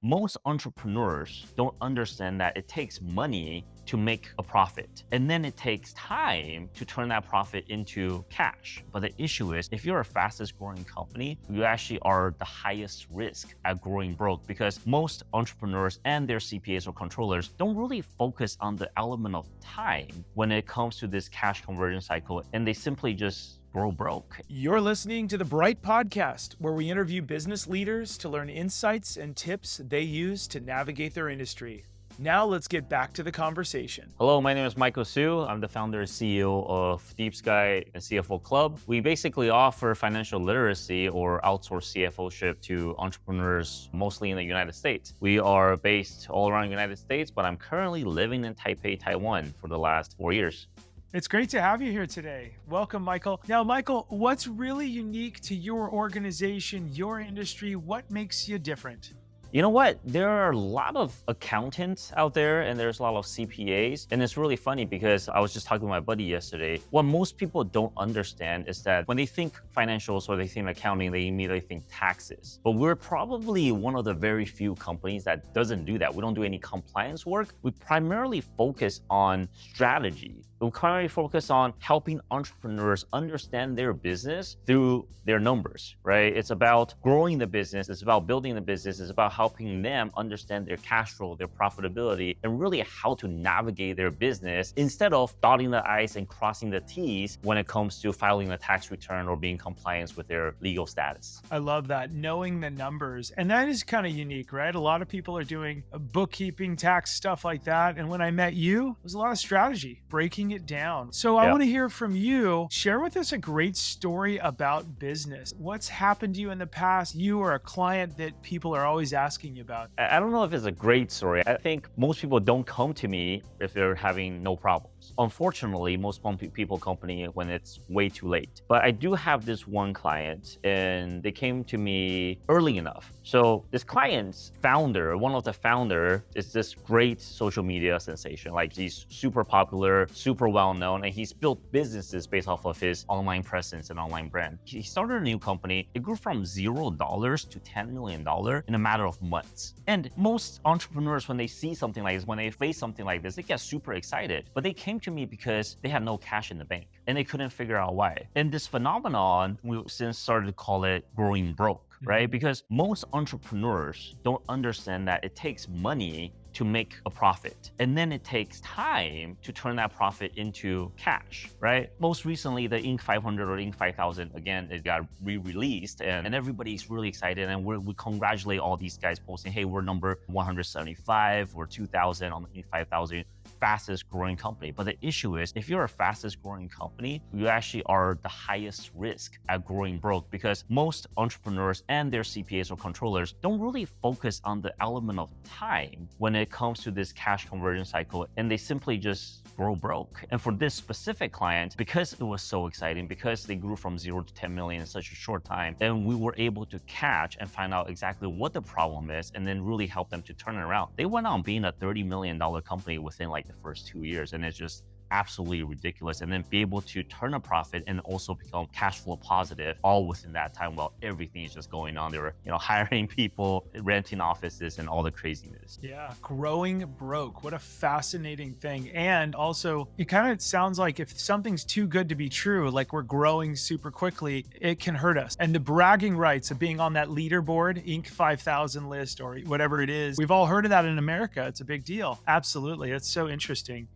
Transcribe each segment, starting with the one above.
Most entrepreneurs don't understand that it takes money to make a profit. And then it takes time to turn that profit into cash. But the issue is, if you're a fastest growing company, you actually are the highest risk at growing broke because most entrepreneurs and their CPAs or controllers don't really focus on the element of time when it comes to this cash conversion cycle. And they simply just grow broke. You're listening to the Bright Podcast, where we interview business leaders to learn insights and tips they use to navigate their industry. Now let's get back to the conversation. Hello, my name is Michael Hsu. I'm the founder and CEO of Deep Sky and CFO Club. We basically offer financial literacy or outsource CFO-ship to entrepreneurs, mostly in the United States. We are based all around the United States, but I'm currently living in Taipei, Taiwan for the last 4 years. It's great to have you here today. Welcome, Michael. Now, Michael, what's really unique to your organization, your industry? What makes you different? You know what? There are a lot of accountants out there and there's a lot of CPAs. And it's really funny because I was just talking to my buddy yesterday. What most people don't understand is that when they think financials or they think accounting, they immediately think taxes. But we're probably one of the very few companies that doesn't do that. We don't do any compliance work. We primarily focus on strategy. We primarily focus on helping entrepreneurs understand their business through their numbers, right? It's about growing the business. It's about building the business. It's about helping them understand their cash flow, their profitability, and really how to navigate their business instead of dotting the I's and crossing the T's when it comes to filing a tax return or being compliant with their legal status. I love that, knowing the numbers. And that is kind of unique, right? A lot of people are doing bookkeeping, tax, stuff like that. And when I met you, it was a lot of strategy, breaking it down. So I want to hear from you. Share with us a great story about business. What's happened to you in the past? You are a client that people are always asking you about. I don't know if it's a great story. I think most people don't come to me if they're having no problems. Unfortunately, most people come to me when it's way too late. But I do have this one client and they came to me early enough. So this client's founder, one of the founder, is this great social media sensation. Like he's super popular, super well known, and he's built businesses based off of his online presence and online brand. He started a new company. It grew from $0 to $10 million in a matter of months. And most entrepreneurs, when they see something like this, when they face something like this, they get super excited. But they came to me because they had no cash in the bank and they couldn't figure out why. And this phenomenon, we since started to call it growing broke. Right? Because most entrepreneurs don't understand that it takes money to make a profit. And then it takes time to turn that profit into cash, right? Most recently, the Inc. 500 or Inc. 5000, again, it got re-released and everybody's really excited. And we congratulate all these guys posting, hey, we're number 175 or 2000 on the Inc. 5000. Fastest growing company. But the issue is, if you're a fastest growing company, you actually are the highest risk at growing broke because most entrepreneurs and their CPAs or controllers don't really focus on the element of time when it comes to this cash conversion cycle, and they simply just grow broke. And for this specific client, because it was so exciting, because they grew from 0 to 10 million in such a short time, then we were able to catch and find out exactly what the problem is and then really help them to turn it around. They went on being a $30 million company within like the first 2 years, and it's just absolutely ridiculous. And then be able to turn a profit and also become cash flow positive all within that time while everything is just going on. They were, hiring people, renting offices, and all the craziness. Yeah, growing broke. What a fascinating thing. And also, it kind of sounds like if something's too good to be true, like we're growing super quickly, it can hurt us. And the bragging rights of being on that leaderboard, Inc. 5000 list or whatever it is, we've all heard of that in America. It's a big deal. Absolutely. It's so interesting.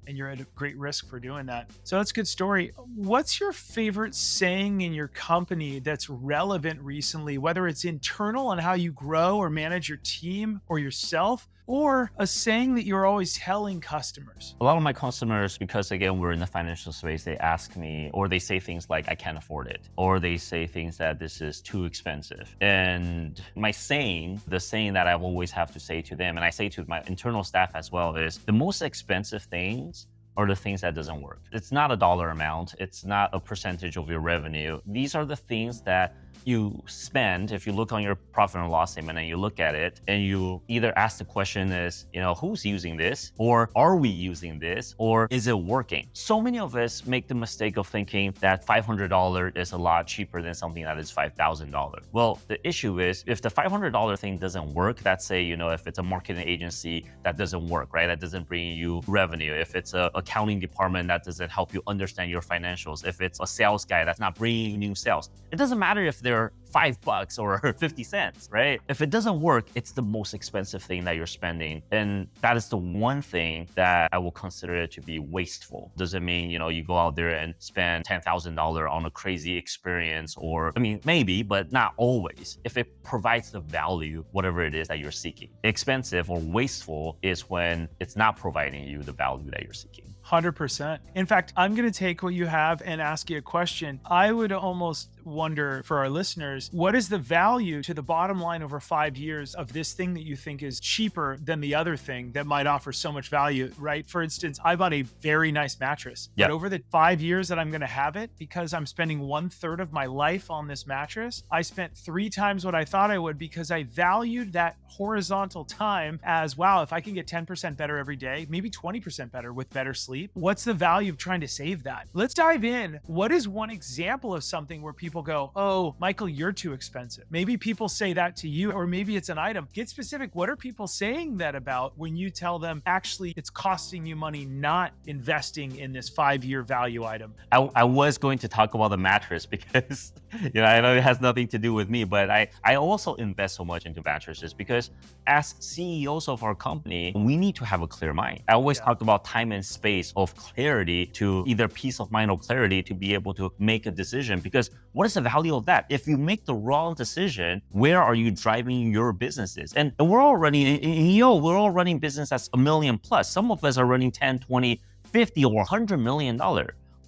And you're at a great risk for doing that. So that's a good story. What's your favorite saying in your company that's relevant recently, whether it's internal on how you grow or manage your team or yourself, or a saying that you're always telling customers? A lot of my customers, because again, we're in the financial space, they ask me, or they say things like, I can't afford it, or they say things that this is too expensive. And my saying, the saying that I always have to say to them, and I say to my internal staff as well, is the most expensive things are the things that doesn't work. It's not a dollar amount. It's not a percentage of your revenue. These are the things that you spend. If you look on your profit and loss statement and you look at it and you either ask the question is, who's using this, or are we using this, or is it working? So many of us make the mistake of thinking that $500 is a lot cheaper than something that is $5,000. Well, the issue is if the $500 thing doesn't work, let's say, if it's a marketing agency that doesn't work, right? That doesn't bring you revenue. If it's an accounting department that doesn't help you understand your financials. If it's a sales guy that's not bringing you new sales. It doesn't matter if they're $5 or 50 cents, right? If it doesn't work, it's the most expensive thing that you're spending. And that is the one thing that I will consider it to be wasteful. Doesn't mean, you go out there and spend $10,000 on a crazy experience, or, maybe, but not always. If it provides the value, whatever it is that you're seeking. Expensive or wasteful is when it's not providing you the value that you're seeking. 100%. In fact, I'm going to take what you have and ask you a question. I would almost wonder for our listeners, what is the value to the bottom line over 5 years of this thing that you think is cheaper than the other thing that might offer so much value, right? For instance, I bought a very nice mattress, but over the 5 years that I'm going to have it, because I'm spending 1/3 of my life on this mattress, I spent 3 times what I thought I would because I valued that horizontal time as, wow, if I can get 10% better every day, maybe 20% better with better sleep, what's the value of trying to save that? Let's dive in. What is one example of something where people go, oh, Michael, you're too expensive? Maybe people say that to you, or maybe it's an item. Get specific. What are people saying that about when you tell them, actually, it's costing you money not investing in this 5-year value item? I was going to talk about the mattress because, I know it has nothing to do with me, but I also invest so much into mattresses because as CEOs of our company, we need to have a clear mind. I always talk about time and space of clarity to either peace of mind or clarity to be able to make a decision, because what is the value of that? If you make the wrong decision, where are you driving your businesses? And we're all running business that's $1 million plus. Some of us are running 10, 20, 50 or $100 million.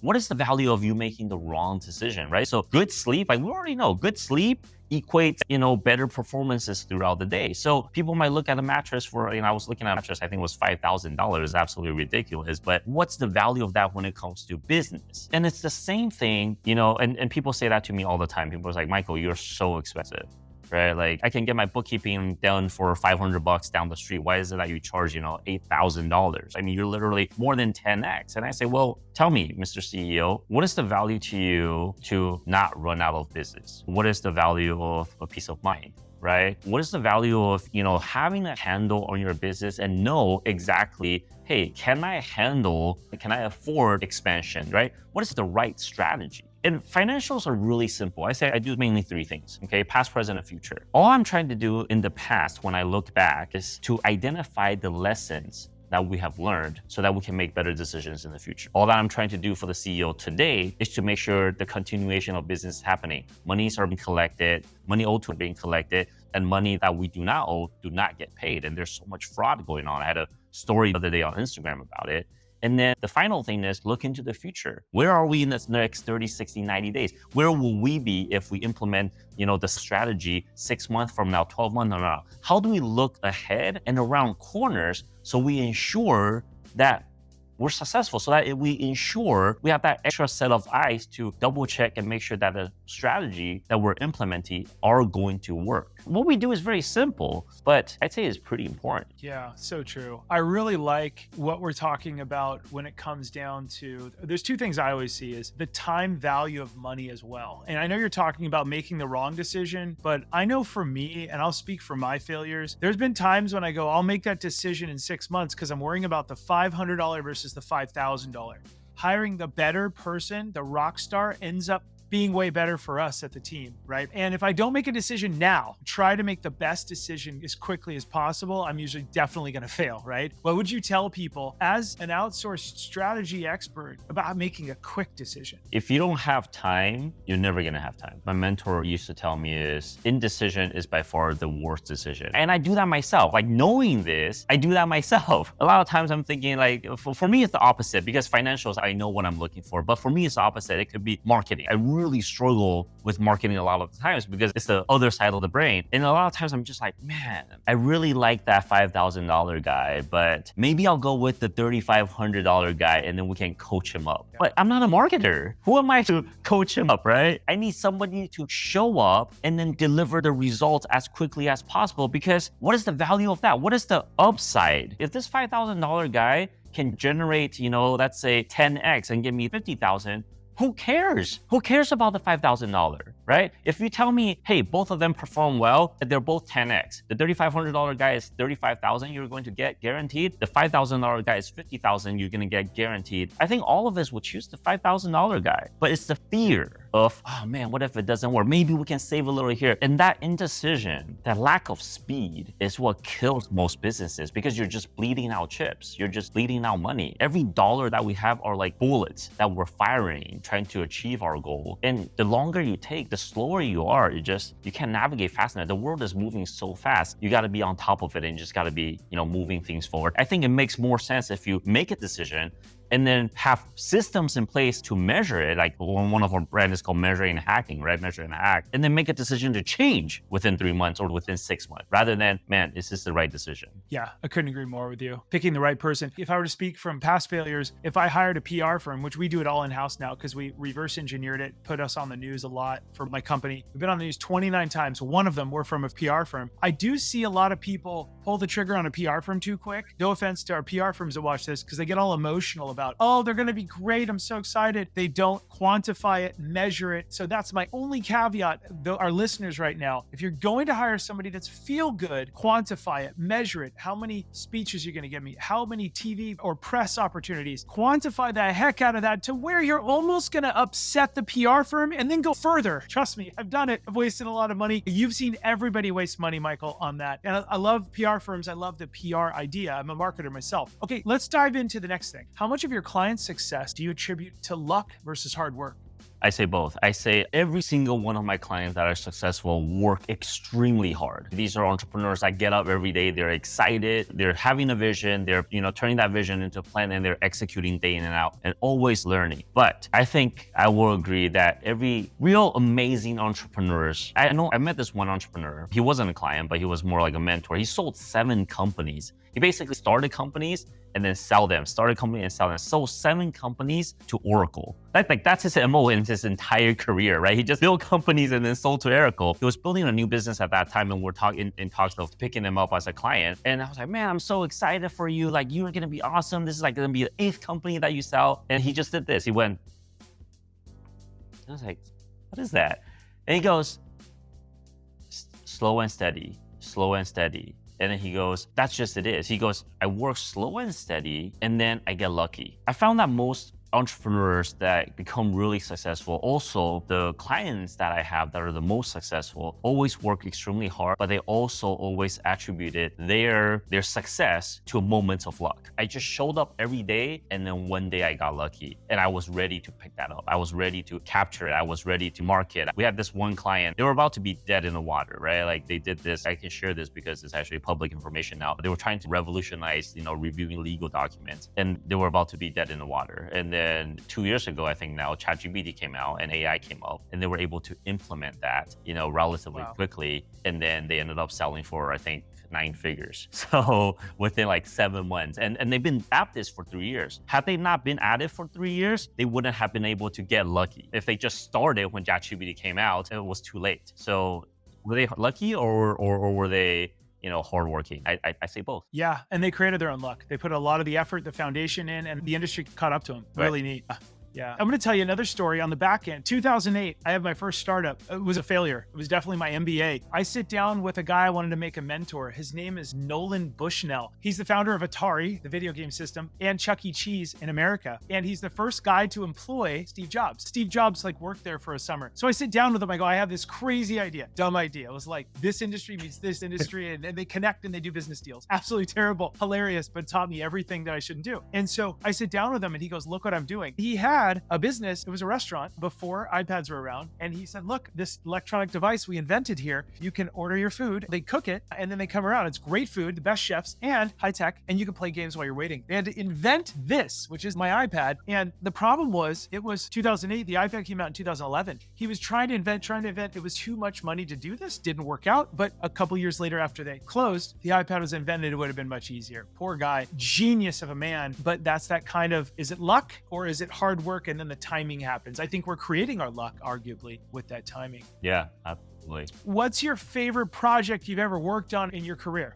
What is the value of you making the wrong decision, right? So good sleep, we already know good sleep equates, better performances throughout the day. So people might look at a mattress for, I was looking at a mattress, I think it was $5,000, absolutely ridiculous. But what's the value of that when it comes to business? And it's the same thing, and people say that to me all the time. People are like, Michael, you're so expensive. Right? Like I can get my bookkeeping done for $500 down the street. Why is it that you charge, $8,000? You're literally more than 10x. And I say, well, tell me, Mr. CEO, what is the value to you to not run out of business? What is the value of a peace of mind? Right? What is the value of, having a handle on your business and know exactly, hey, can I afford expansion, right? What is the right strategy? And financials are really simple. I do mainly 3 things, okay? Past, present, and future. All I'm trying to do in the past when I look back is to identify the lessons that we have learned so that we can make better decisions in the future. All that I'm trying to do for the CEO today is to make sure the continuation of business is happening. Monies are being collected, money owed to being collected, and money that we do not owe do not get paid. And there's so much fraud going on. I had a story the other day on Instagram about it. And then the final thing is look into the future. Where are we in this next 30, 60, 90 days? Where will we be if we implement, the strategy 6 months from now, 12 months from now? How do we look ahead and around corners so we ensure that we're successful, so that we ensure we have that extra set of eyes to double check and make sure that the strategy that we're implementing are going to work. What we do is very simple, but I'd say it's pretty important. Yeah, so true. I really like what we're talking about when it comes down to, there's 2 things I always see is the time value of money as well. And I know you're talking about making the wrong decision, but I know for me, and I'll speak for my failures, there's been times when I go, I'll make that decision in 6 months because I'm worrying about the $500 versus the $5,000. Hiring the better person, the rock star, ends up being way better for us at the team, right? And if I don't make a decision now, try to make the best decision as quickly as possible, I'm usually definitely gonna fail, right? What would you tell people as an outsourced strategy expert about making a quick decision? If you don't have time, you're never gonna have time. My mentor used to tell me is indecision is by far the worst decision. And I do that myself. Like knowing this, I do that myself. A lot of times I'm thinking for me, it's the opposite because financials, I know what I'm looking for. But for me, it's the opposite. It could be marketing. I really struggle with marketing a lot of the times because it's the other side of the brain. And a lot of times I'm just like, man, I really like that $5,000 guy, but maybe I'll go with the $3,500 guy and then we can coach him up. But I'm not a marketer. Who am I to coach him up, right? I need somebody to show up and then deliver the results as quickly as possible, because what is the value of that? What is the upside? If this $5,000 guy can generate, let's say 10x and give me 50,000, who cares? Who cares about the $5,000, right? If you tell me, hey, both of them perform well, they're both 10x. The $3,500 guy is 35,000 you're going to get guaranteed. The $5,000 guy is 50,000 you're going to get guaranteed. I think all of us would choose the $5,000 guy, but it's the fear of, oh man, what if it doesn't work? Maybe we can save a little here. And that indecision, that lack of speed is what kills most businesses, because you're just bleeding out chips. You're just bleeding out money. Every dollar that we have are like bullets that we're firing, trying to achieve our goal. And the longer you take, the slower you are. You can't navigate fast enough. The world is moving so fast. You got to be on top of it and you just got to be, moving things forward. I think it makes more sense if you make a decision and then have systems in place to measure it. Like one of our brands is called Measuring and Hacking, right? Measure and hack. And then make a decision to change within 3 months or within 6 months, rather than, man, is this the right decision? Yeah, I couldn't agree more with you. Picking the right person. If I were to speak from past failures, if I hired a PR firm, which we do it all in-house now because we reverse engineered it, put us on the news a lot for my company. We've been on the news 29 times. One of them were from a PR firm. I do see a lot of people pull the trigger on a PR firm too quick. No offense to our PR firms that watch this, because they get all emotional about, oh, they're going to be great. I'm so excited. They don't quantify it, measure it. So that's my only caveat, though, our listeners right now. If you're going to hire somebody that's feel good, quantify it, measure it. How many speeches you're going to give me? How many TV or press opportunities? Quantify the heck out of that to where you're almost going to upset the PR firm and then go further. Trust me, I've done it. I've wasted a lot of money. You've seen everybody waste money, Michael, on that. And I love PR firms. I love the PR idea. I'm a marketer myself. Okay, let's dive into the next thing. How much of your client's success do you attribute to luck versus hard work? I say both. I say every single one of my clients that are successful work extremely hard. These are entrepreneurs that get up every day. They're excited. They're having a vision. They're, turning that vision into a plan, and they're executing day in and out and always learning. But I think I will agree that every real amazing entrepreneurs, I met this one entrepreneur. He wasn't a client, but he was more like a mentor. He sold 7 companies. He basically started companies and then sell them, started a company and sell them, sold 7 companies to Oracle. That's his MO in his entire career, right? He just built companies and then sold to Oracle. He was building a new business at that time, and we're talking in talks of picking him up as a client. And I was like, man, I'm so excited for you. Like, you're gonna be awesome. This is like gonna be the 8th company that you sell. And he just did this. He went, I was like, what is that? And he goes, slow and steady, slow and steady. And then he goes, that's just it is. He goes, I work slow and steady, and then I get lucky. I found that most entrepreneurs that become really successful, also the clients that I have that are the most successful, always work extremely hard, but they also always attributed their success to a moment of luck. I just showed up every day, and then one day I got lucky, and I was ready to pick that up. I was ready to capture it. I was ready to market. We had this one client, they were about to be dead in the water, right? Like, they did this, I can share this because it's actually public information now. They were trying to revolutionize, reviewing legal documents, and they were about to be dead in the water. And then 2 years ago, I think now, ChatGPT came out and AI came up, and they were able to implement that, relatively quickly. And then they ended up selling for, I think, 9 figures. So within like 7 months, and they've been at this for 3 years. Had they not been at it for 3 years, they wouldn't have been able to get lucky. If they just started when ChatGPT came out, it was too late. So were they lucky or were they hardworking? I say both. Yeah, and they created their own luck. They put a lot of the effort, the foundation in, and the industry caught up to them. Really neat. Yeah. I'm going to tell you another story on the back end. 2008, I had my first startup. It was a failure. It was definitely my MBA. I sit down with a guy I wanted to make a mentor. His name is Nolan Bushnell. He's the founder of Atari, the video game system, and Chuck E. Cheese in America. And he's the first guy to employ Steve Jobs. Steve Jobs worked there for a summer. So I sit down with him. I go, I have this crazy idea, dumb idea. It was like, this industry meets this industry, and they connect and they do business deals. Absolutely terrible, hilarious, but taught me everything that I shouldn't do. And so I sit down with him and he goes, look what I'm doing. He had had a business. It was a restaurant before iPads were around. And he said, look, this electronic device we invented here, you can order your food, they cook it, and then they come around. It's great food, the best chefs, and high tech, and you can play games while you're waiting. They had to invent this, which is my iPad. And the problem was, it was 2008. The iPad came out in 2011. He was trying to invent. It was too much money to do this. Didn't work out. But a couple years later, after they closed, the iPad was invented. It would have been much easier. Poor guy, genius of a man. But that's that kind of, is it luck or is it hard work? And then the timing happens. I think we're creating our luck, arguably, with that timing. Yeah, absolutely. What's your favorite project you've ever worked on in your career?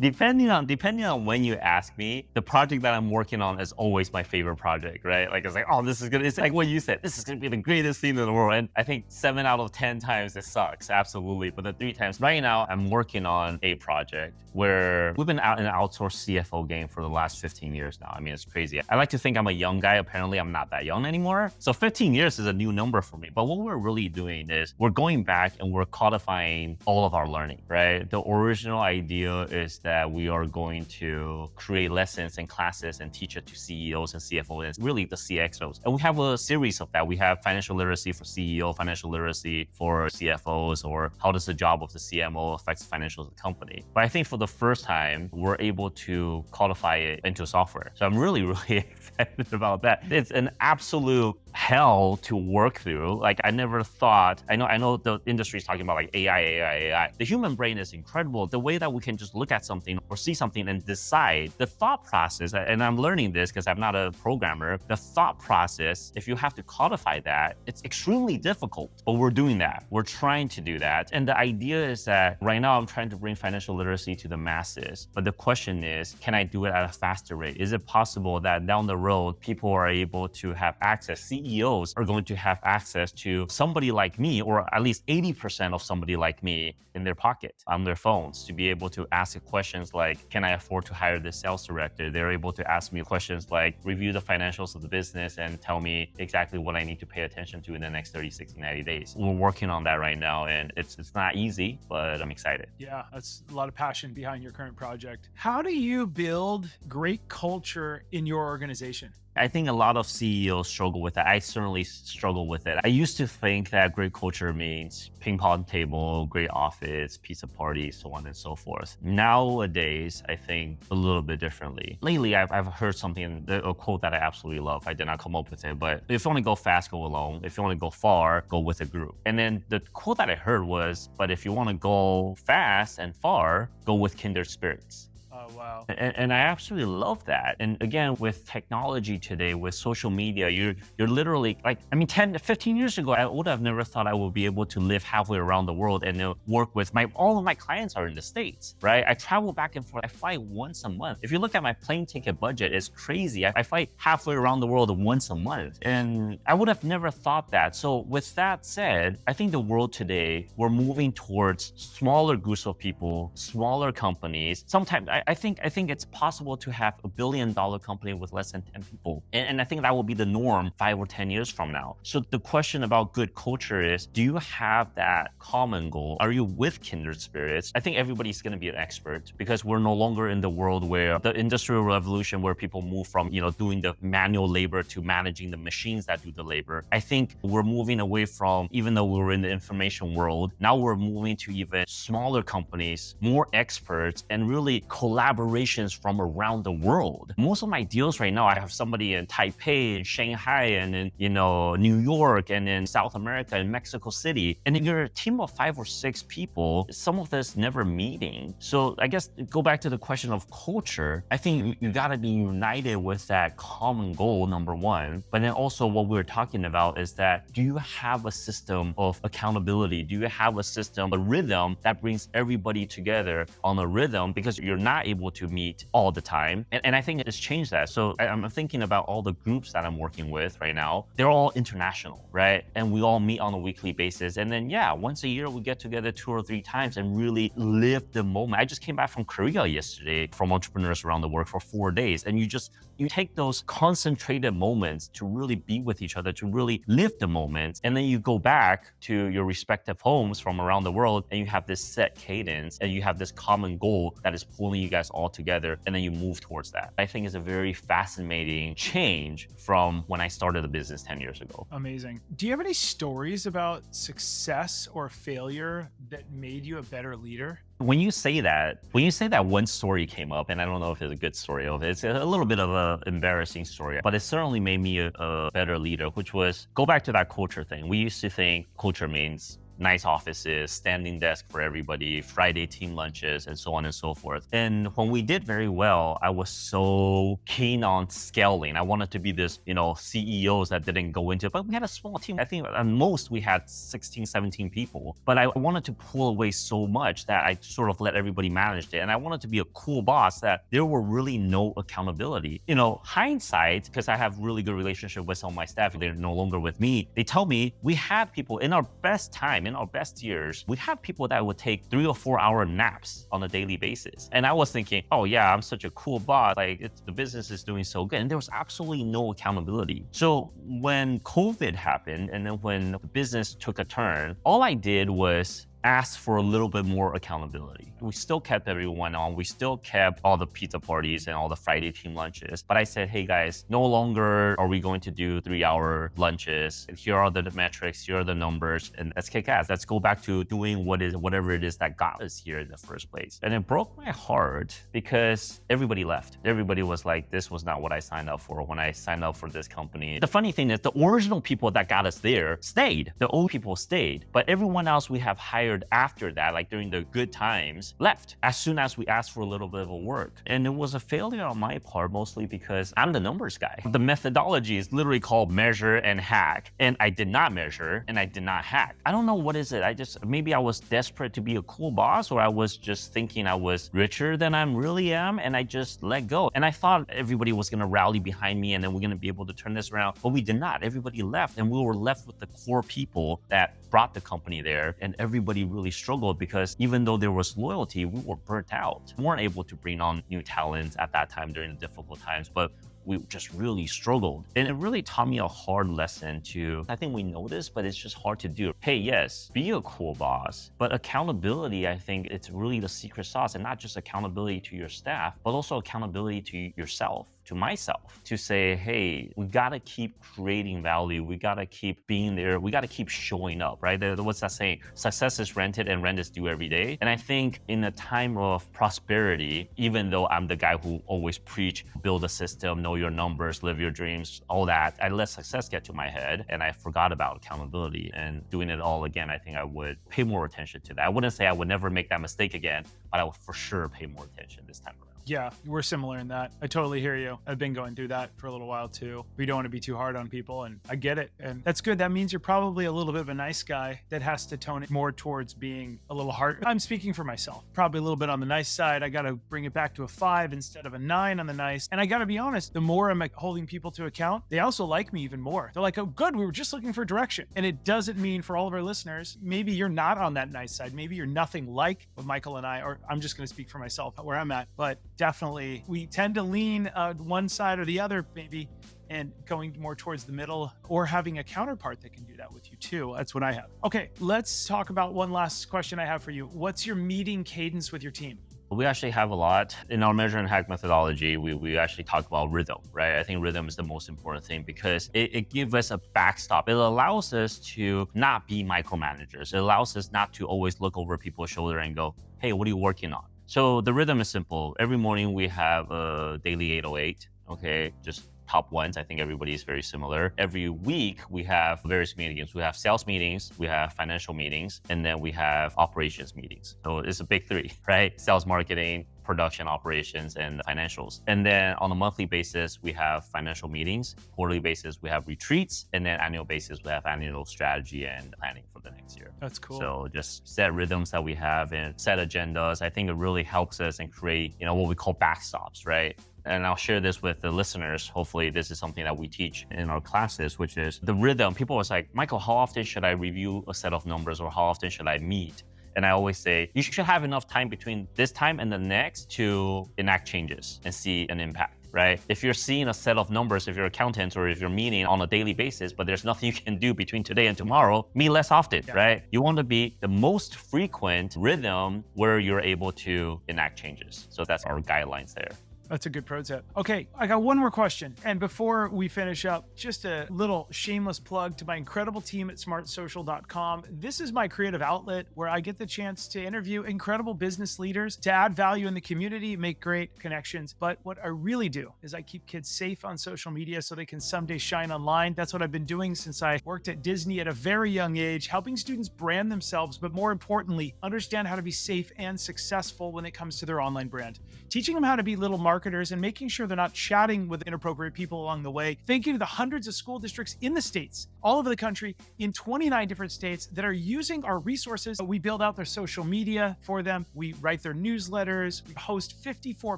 Depending on when you ask me, the project that I'm working on is always my favorite project, right? Like, it's like, oh, this is gonna, it's like what you said, this is gonna be the greatest thing in the world. And I think 7 out of 10 times it sucks, absolutely. But the 3 times, right now, I'm working on a project where we've been out in an outsourced CFO game for the last 15 years now. I mean, it's crazy. I like to think I'm a young guy. Apparently, I'm not that young anymore. So 15 years is a new number for me. But what we're really doing is we're going back and we're codifying all of our learning, right? The original idea is that we are going to create lessons and classes and teach it to CEOs and CFOs and really the CXOs. And we have a series of that. We have financial literacy for CEO, financial literacy for CFOs, or how does the job of the CMO affect the financials of the company. But I think for the first time, we're able to codify it into software. So I'm really, really excited about that. It's an absolute hell to work through. Like, I never thought, I know the industry is talking about like AI. The human brain is incredible. The way that we can just look at something or see something and decide, the thought process, and I'm learning this because I'm not a programmer, the thought process, if you have to codify that, it's extremely difficult, but we're doing that. We're trying to do that. And the idea is that right now I'm trying to bring financial literacy to the masses. But the question is, can I do it at a faster rate? Is it possible that down the road, people are able to have access, CEOs are going to have access to somebody like me, or at least 80% of somebody like me in their pocket, on their phones, to be able to ask questions like, can I afford to hire this sales director? They're able to ask me questions like, review the financials of the business and tell me exactly what I need to pay attention to in the next 30, 60, 90 days. We're working on that right now, and it's not easy, but I'm excited. Yeah, that's a lot of passion behind your current project. How do you build great culture in your organization? I think a lot of CEOs struggle with that. I certainly struggle with it. I used to think that great culture means ping pong table, great office, pizza party, so on and so forth. Nowadays, I think a little bit differently. Lately, I've heard something, a quote that I absolutely love. I did not come up with it, but if you want to go fast, go alone. If you want to go far, go with a group. And then the quote that I heard was, but if you want to go fast and far, go with kindred spirits. Oh, wow. And I absolutely love that. And again, with technology today, with social media, you're literally like, I mean, 10 to 15 years ago, I would have never thought I would be able to live halfway around the world and work with all of my clients are in the States, right? I travel back and forth. I fly once a month. If you look at my plane ticket budget, it's crazy. I fly halfway around the world once a month. And I would have never thought that. So with that said, I think the world today, we're moving towards smaller groups of people, smaller companies. Sometimes I think it's possible to have $1 billion company with less than 10 people. And I think that will be the norm 5 or 10 years from now. So the question about good culture is, do you have that common goal? Are you with kindred spirits? I think everybody's going to be an expert because we're no longer in the world where the industrial revolution, where people move from, doing the manual labor to managing the machines that do the labor. I think we're moving away from, even though we're in the information world, now we're moving to even smaller companies, more experts, and really collaborations from around the world. Most of my deals right now, I have somebody in Taipei and Shanghai and in New York and in South America and Mexico City. And if you're a team of 5 or 6 people, some of this never meeting. So I guess go back to the question of culture. I think you gotta be united with that common goal, number one. But then also what we're talking about is that, do you have a system of accountability? Do you have a system, a rhythm that brings everybody together on a rhythm? Because you're not able to meet all the time. And I think it's changed that. So I'm thinking about all the groups that I'm working with right now. They're all international, right? And we all meet on a weekly basis. And then, yeah, once a year we get together 2 or 3 times and really live the moment. I just came back from Korea yesterday from entrepreneurs around the world for 4 days. And you You take those concentrated moments to really be with each other, to really live the moment. And then you go back to your respective homes from around the world and you have this set cadence and you have this common goal that is pulling you guys all together. And then you move towards that. I think it's a very fascinating change from when I started the business 10 years ago. Amazing. Do you have any stories about success or failure that made you a better leader? When you say that one story came up, and I don't know if it's a good story of it, it's a little bit of an embarrassing story, but it certainly made me a better leader, which was go back to that culture thing. We used to think culture means nice offices, standing desk for everybody, Friday team lunches, and so on and so forth. And when we did very well, I was so keen on scaling. I wanted to be this, CEOs that didn't go into it, but we had a small team. I think at most we had 16, 17 people, but I wanted to pull away so much that I sort of let everybody manage it. And I wanted to be a cool boss that there were really no accountability. Hindsight, because I have really good relationship with some of my staff, they're no longer with me. They tell me we had people in our best time, in our best years, we had people that would take 3 or 4 hour naps on a daily basis. And I was thinking, oh yeah, I'm such a cool boss. Like the business is doing so good. And there was absolutely no accountability. So when COVID happened and then when the business took a turn, all I did was ask for a little bit more accountability. We still kept everyone on. We still kept all the pizza parties and all the Friday team lunches. But I said, hey guys, no longer are we going to do 3 hour lunches. Here are the metrics, here are the numbers, and let's kick ass. Let's go back to doing whatever it is that got us here in the first place. And it broke my heart because everybody left. Everybody was like, this was not what I signed up for when I signed up for this company. The funny thing is the original people that got us there stayed. The old people stayed, but everyone else we have hired after that, like during the good times, left as soon as we asked for a little bit of a work. And it was a failure on my part, mostly because I'm the numbers guy. The methodology is literally called measure and hack. And I did not measure and I did not hack. I don't know what is it. Maybe I was desperate to be a cool boss, or I was just thinking I was richer than I really am. And I just let go. And I thought everybody was going to rally behind me and then we're going to be able to turn this around. But we did not. Everybody left and we were left with the core people that brought the company there. And everybody really struggled because even though there was loyalty, we were burnt out. We weren't able to bring on new talents at that time during the difficult times, but we just really struggled. And it really taught me a hard lesson I think we know this, but it's just hard to do. Hey, yes, be a cool boss, but accountability, I think it's really the secret sauce, and not just accountability to your staff, but also accountability to yourself, to myself, to say, hey, we gotta keep creating value. We gotta keep being there. We gotta keep showing up, right? What's that saying? Success is rented and rent is due every day. And I think in a time of prosperity, even though I'm the guy who always preach, build a system, know your numbers, live your dreams, all that, I let success get to my head and I forgot about accountability. And doing it all again, I think I would pay more attention to that. I wouldn't say I would never make that mistake again, but I would for sure pay more attention this time around. Yeah, we're similar in that. I totally hear you. I've been going through that for a little while too. We don't want to be too hard on people, and I get it. And that's good. That means you're probably a little bit of a nice guy that has to tone it more towards being a little hard. I'm speaking for myself. Probably a little bit on the nice side. I got to bring it back to a 5 instead of a 9 on the nice. And I got to be honest, the more I'm holding people to account, they also like me even more. They're like, oh, good, we were just looking for direction. And it doesn't mean for all of our listeners, maybe you're not on that nice side. Maybe you're nothing like what Michael and I, or I'm just going to speak for myself where I'm at, but definitely we tend to lean one side or the other, maybe, and going more towards the middle, or having a counterpart that can do that with you too. That's what I have. Okay, let's talk about one last question I have for you. What's your meeting cadence with your team? We actually have a lot. In our measure and hack methodology, we actually talk about rhythm, right? I think rhythm is the most important thing because it gives us a backstop. It allows us to not be micromanagers. It allows us not to always look over people's shoulder and go, hey, what are you working on? So the rhythm is simple. Every morning we have a daily 808, okay? Just top ones. I think everybody is very similar. Every week we have various meetings. We have sales meetings, we have financial meetings, and then we have operations meetings. So it's a big 3, right? Sales, marketing, production, operations, and financials. And then on a monthly basis, we have financial meetings. Quarterly basis, we have retreats. And then annual basis, we have annual strategy and planning for the next year. That's cool. So just set rhythms that we have and set agendas. I think it really helps us and create, what we call backstops, right? And I'll share this with the listeners. Hopefully this is something that we teach in our classes, which is the rhythm. People was like, Michael, how often should I review a set of numbers, or how often should I meet? And I always say, you should have enough time between this time and the next to enact changes and see an impact. right? If you're seeing a set of numbers, if you're accountant or if you're meeting on a daily basis, but there's nothing you can do between today and tomorrow, meet less often, right? You want to be the most frequent rhythm where you're able to enact changes. So that's our guidelines there. That's a good pro tip. Okay, I got one more question. And before we finish up, just a little shameless plug to my incredible team at smartsocial.com. This is my creative outlet where I get the chance to interview incredible business leaders to add value in the community, make great connections. But what I really do is I keep kids safe on social media so they can someday shine online. That's what I've been doing since I worked at Disney at a very young age, helping students brand themselves, but more importantly, understand how to be safe and successful when it comes to their online brand. Teaching them how to be little marketers and making sure they're not chatting with inappropriate people along the way. Thank you to the hundreds of school districts in the States, all over the country, in 29 different states that are using our resources. We build out their social media for them. We write their newsletters. We host 54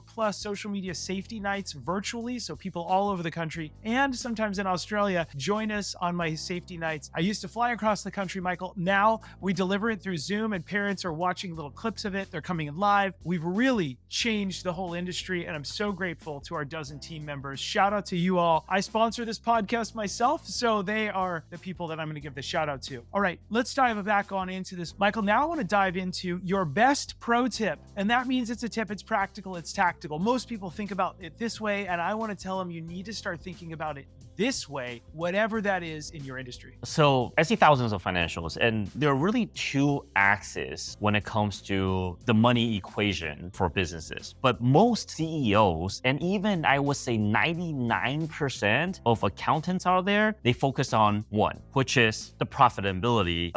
plus social media safety nights virtually, so people all over the country and sometimes in Australia join us on my safety nights. I used to fly across the country, Michael. Now we deliver it through Zoom and parents are watching little clips of it. They're coming in live. We've really changed the whole industry and I'm so grateful to our dozen team members. Shout out to you all. I sponsor this podcast myself, so they are the people that I'm going to give the shout out to. All right, let's dive back on into this. Michael, now I want to dive into your best pro tip. And that means it's a tip, it's practical, it's tactical. Most people think about it this way, and I want to tell them you need to start thinking about it this way, whatever that is in your industry. So I see thousands of financials, and there are really two axes when it comes to the money equation for businesses. But most CEOs, and even I would say 99% of accountants out there, they focus on one, which is the profitability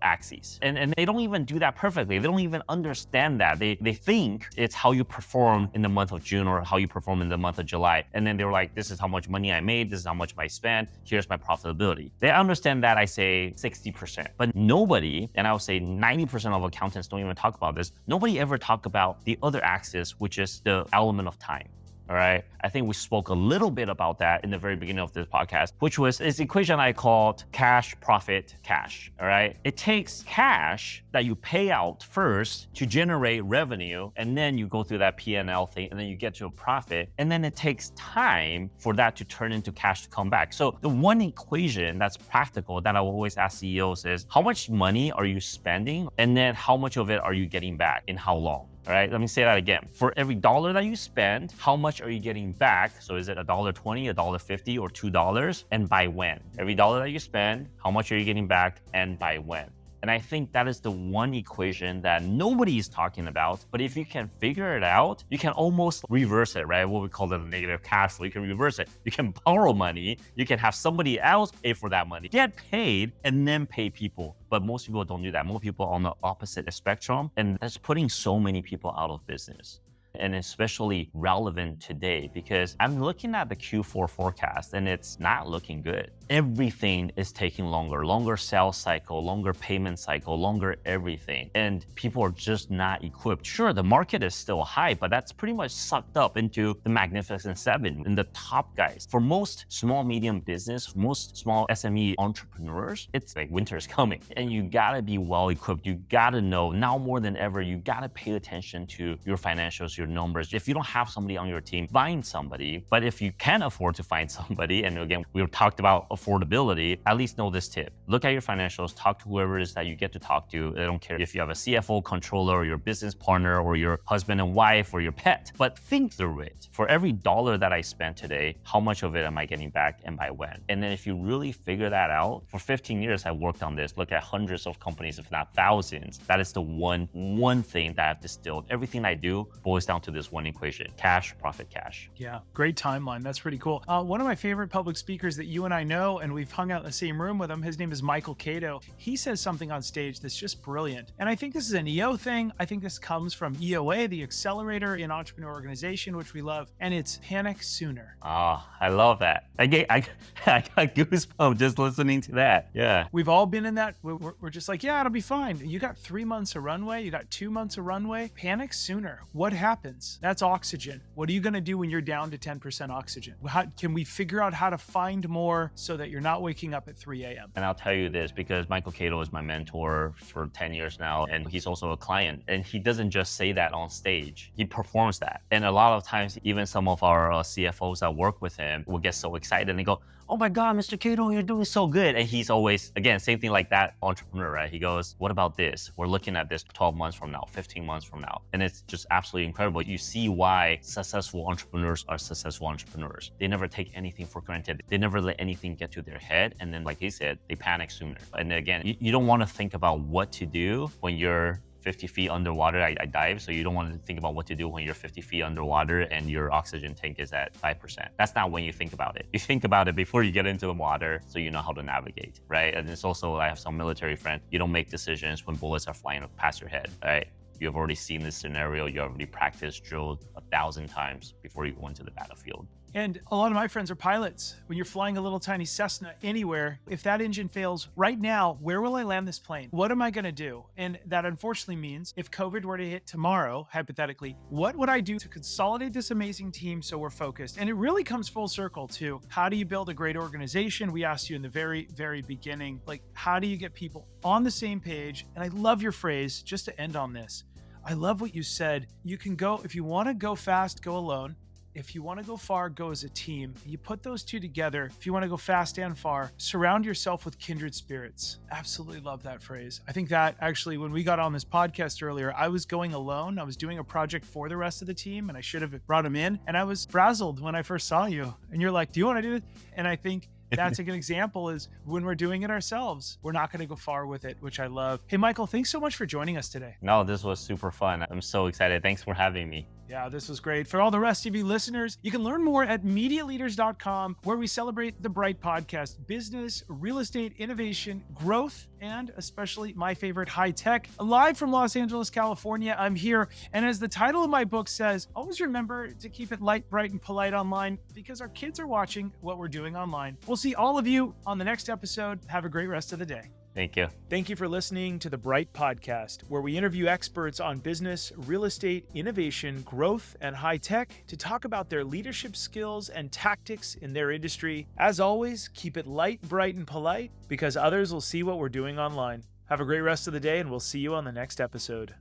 axis. And they don't even do that perfectly. They don't even understand that. They think it's how you perform in the month of June or how you perform in the month of July. And then they're like, this is how much money I made, this is how much I spent, here's my profitability. They understand that, I say 60%. But nobody, and I would say 90% of accountants don't even talk about this, nobody ever talk about the other axis, which is the element of time. All right. I think we spoke a little bit about that in the very beginning of this podcast, which was this equation I called cash, profit, cash. All right. It takes cash that you pay out first to generate revenue, and then you go through that P&L thing, and then you get to a profit. And then it takes time for that to turn into cash to come back. So the one equation that's practical that I will always ask CEOs is how much money are you spending? And then how much of it are you getting back in how long? All right, let me say that again. For every dollar that you spend, how much are you getting back? So is it $1.20, $1.50, or $2? And by when? Every dollar that you spend, how much are you getting back and by when? And I think that is the one equation that nobody is talking about. But if you can figure it out, you can almost reverse it, right? What we call the negative cash flow. You can reverse it. You can borrow money. You can have somebody else pay for that money, get paid, and then pay people. But most people don't do that. Most people are on the opposite spectrum. And that's putting so many people out of business. And especially relevant today because I'm looking at the Q4 forecast and it's not looking good. Everything is taking longer sales cycle, longer payment cycle, longer everything. And people are just not equipped. Sure, the market is still high, but that's pretty much sucked up into the Magnificent Seven and the top guys. For most small, medium business, most small SME entrepreneurs, it's like winter's coming and you gotta be well equipped. You gotta know now more than ever, you gotta pay attention to your financials, your numbers. If you don't have somebody on your team, find somebody. But if you can afford to find somebody, and again, we've talked about affordability, at least know this tip. Look at your financials, talk to whoever it is that you get to talk to. I don't care if you have a CFO, controller, or your business partner, or your husband and wife, or your pet, but think through it. For every dollar that I spent today, how much of it am I getting back and by when? And then if you really figure that out, for 15 years I worked on this, look at hundreds of companies, if not thousands. That is the one thing that I've distilled. Everything I do boils down to this one equation: cash, profit, cash. Yeah, great timeline. That's pretty cool. One of my favorite public speakers that you and I know, and we've hung out in the same room with him, his name is Michael Hsu. He says something on stage that's just brilliant. And I think this is an EO thing. I think this comes from EOA, the accelerator in entrepreneur organization, which we love. And it's panic sooner. Ah, I love that. I got goosebumps just listening to that. Yeah. We've all been in that. We're just like, yeah, it'll be fine. You got 3 months of runway. You got 2 months of runway. Panic sooner. What happens? That's oxygen. What are you going to do when you're down to 10% oxygen? Can we figure out how to find more so so that you're not waking up at 3 a.m. And I'll tell you this because Michael Hsu is my mentor for 10 years now, and he's also a client. And he doesn't just say that on stage, he performs that. And a lot of times, even some of our CFOs that work with him will get so excited and they go, "Oh my God, Mr. Hsu, you're doing so good." And he's always, again, same thing like that entrepreneur, right? He goes, "What about this? We're looking at this 12 months from now, 15 months from now." And it's just absolutely incredible. You see why successful entrepreneurs are successful entrepreneurs. They never take anything for granted. They never let anything get to their head. And then, like he said, they panic sooner. And again, you don't want to think about what to do when you're 50 feet underwater. I dive, so you don't want to think about what to do when you're 50 feet underwater and your oxygen tank is at 5%. That's not when you think about it. You think about it before you get into the water so you know how to navigate, right? And it's also, I have some military friends, you don't make decisions when bullets are flying past your head, right? You've already seen this scenario, you already practiced, drilled 1,000 times before you go into the battlefield. And a lot of my friends are pilots. When you're flying a little tiny Cessna anywhere, if that engine fails right now, where will I land this plane? What am I going to do? And that unfortunately means if COVID were to hit tomorrow, hypothetically, what would I do to consolidate this amazing team so we're focused? And it really comes full circle to how do you build a great organization? We asked you in the very, very beginning, like, how do you get people on the same page? And I love your phrase, just to end on this. I love what you said. You can go, if you want to go fast, go alone. If you want to go far, go as a team. You put those two together. If you want to go fast and far, surround yourself with kindred spirits. Absolutely love that phrase. I think that actually, when we got on this podcast earlier, I was going alone. I was doing a project for the rest of the team and I should have brought them in. And I was frazzled when I first saw you. And you're like, "Do you want to do it?" And I think that's a good example is when we're doing it ourselves, we're not going to go far with it, which I love. Hey, Michael, thanks so much for joining us today. No, this was super fun. I'm so excited. Thanks for having me. Yeah, this was great. For all the rest of you listeners, you can learn more at MediaLeaders.com, where we celebrate the Bright podcast, business, real estate, innovation, growth, and especially my favorite, high tech. Live from Los Angeles, California, I'm here. And as the title of my book says, always remember to keep it light, bright, and polite online because our kids are watching what we're doing online. We'll see all of you on the next episode. Have a great rest of the day. Thank you. Thank you for listening to the Bright Podcast, where we interview experts on business, real estate, innovation, growth, and high tech to talk about their leadership skills and tactics in their industry. As always, keep it light, bright, and polite because others will see what we're doing online. Have a great rest of the day, and we'll see you on the next episode.